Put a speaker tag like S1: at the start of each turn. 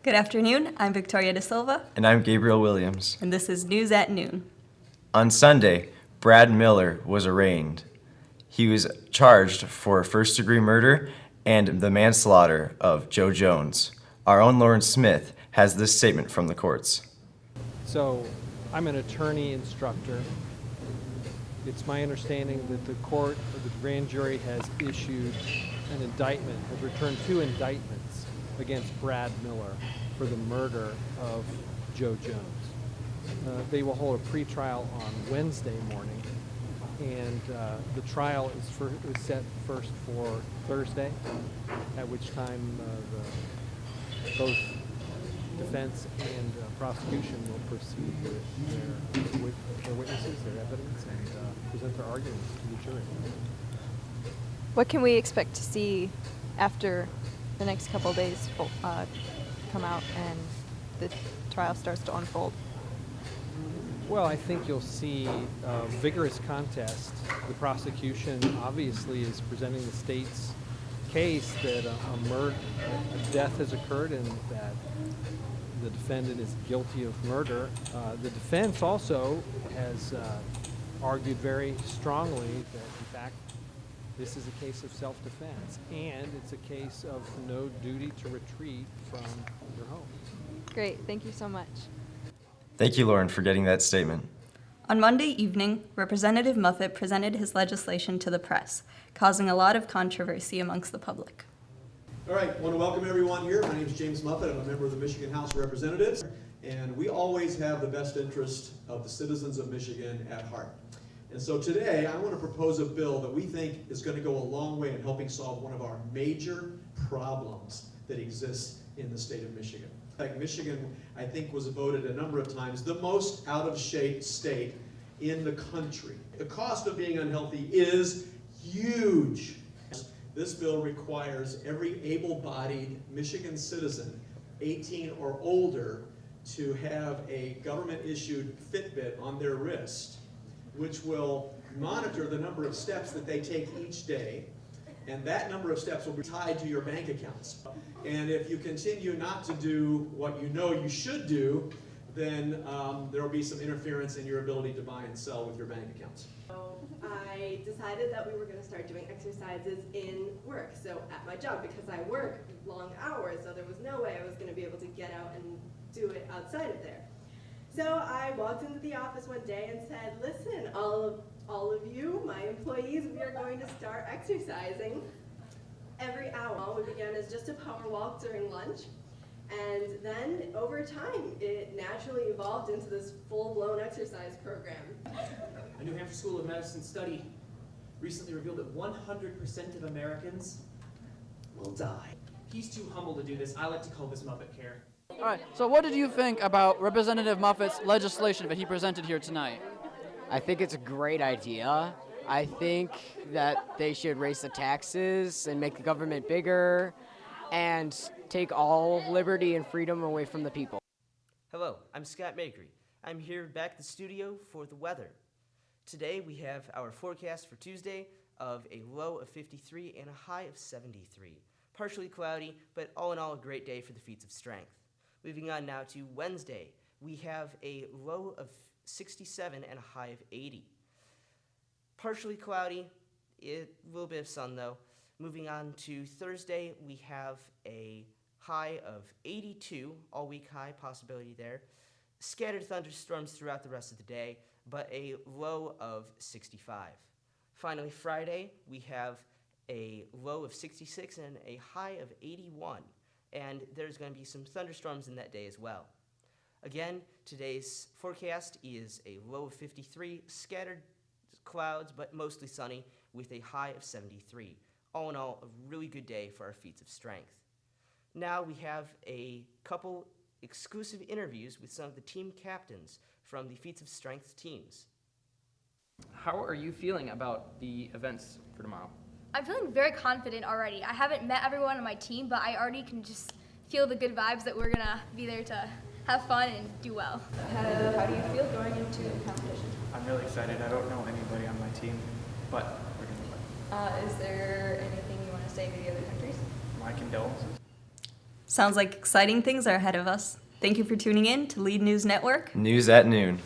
S1: Good afternoon, I'm Victoria De Silva,
S2: And I'm Gabriel Williams.
S1: and this is News at Noon.
S2: On Sunday, Brad Miller was arraigned. He was charged for first-degree murder and the manslaughter of Joe Jones. Our own Lauren Smith has this statement from the courts.
S3: So, I'm an attorney instructor. It's my understanding that the court or the grand jury has issued an indictment, has returned 2 indictments against Brad Miller for the murder of Joe Jones. They will hold a pretrial on Wednesday morning, and the trial is set first for Thursday, at which time both defense and prosecution will proceed with their witnesses, their evidence, and present their arguments to the jury.
S4: What can we expect to see after the next couple of days come out and the trial starts to unfold?
S3: Well, I think you'll see a vigorous contest. The prosecution obviously is presenting the state's case that a death has occurred and that the defendant is guilty of murder. The defense also has argued very strongly that, in fact, this is a case of self-defense, and it's a case of no duty to retreat from your home.
S4: Great, thank you so much.
S2: Thank you, Lauren, for getting that statement.
S1: On Monday evening, Representative Muffet presented his legislation to the press, causing a lot of controversy amongst the public.
S5: All right, I want to welcome everyone here. My name is James Muffet. I'm a member of the Michigan House of Representatives, and we always have the best interest of the citizens of Michigan at heart. And so today, I want to propose a bill that we think is going to go a long way in helping solve one of our major problems that exists in the state of Michigan. In fact, Michigan, I think, was voted a number of times the most out-of-shape state in the country. The cost of being unhealthy is huge. This bill requires every able-bodied Michigan citizen, 18 or older, to have a government-issued Fitbit on their wrist, which will monitor the number of steps that they take each day, and that number of steps will be tied to your bank accounts. And if you continue not to do what you know you should do, then there will be some interference in your ability to buy and sell with your bank accounts.
S6: So I decided that we were going to start doing exercises in work, so at my job, because I work long hours, so there was no way I was going to be able to get out and do it outside of there. So I walked into the office one day and said, listen, all of you, my employees, we are going to start exercising every hour. We began as just a power walk during lunch, and then over time it naturally evolved into this full-blown exercise program.
S7: A New Hampshire School of Medicine study recently revealed that 100% of Americans will die. He's too humble to do this. I like to call this Muppet care.
S8: All right, so what did you think about Representative Muffet's legislation that he presented here tonight?
S9: I think it's a great idea. I think that they should raise the taxes and make the government bigger and take all liberty and freedom away from the people.
S10: Hello, I'm Scott Makery. I'm here back at the studio for the weather. Today we have our forecast for Tuesday of a low of 53 and a high of 73. Partially cloudy, but all in all a great day for the feats of strength. Moving on now to Wednesday, we have a low of 67 and a high of 80. Partially cloudy, a little bit of sun though. Moving on to Thursday, we have a high of 82, all week high possibility there. Scattered thunderstorms throughout the rest of the day, but a low of 65. Finally, Friday, we have a low of 66 and a high of 81. And there's going to be some thunderstorms in that day as well. Again, today's forecast is a low of 53, scattered clouds, but mostly sunny, with a high of 73. All in all, a really good day for our feats of strength. Now we have a couple exclusive interviews with some of the team captains from the feats of strength teams.
S8: How are you feeling about the events for tomorrow?
S11: I'm feeling very confident already. I haven't met everyone on my team, but I already can just feel the good vibes that we're gonna be there to have fun and do well.
S4: How do you feel going into the competition?
S12: I'm really excited. I don't know anybody on my team, but we're going to win.
S4: Is there anything you want to say to the other countries?
S12: My condolences.
S1: Sounds like exciting things are ahead of us. Thank you for tuning in to Lead News Network.
S2: News at noon.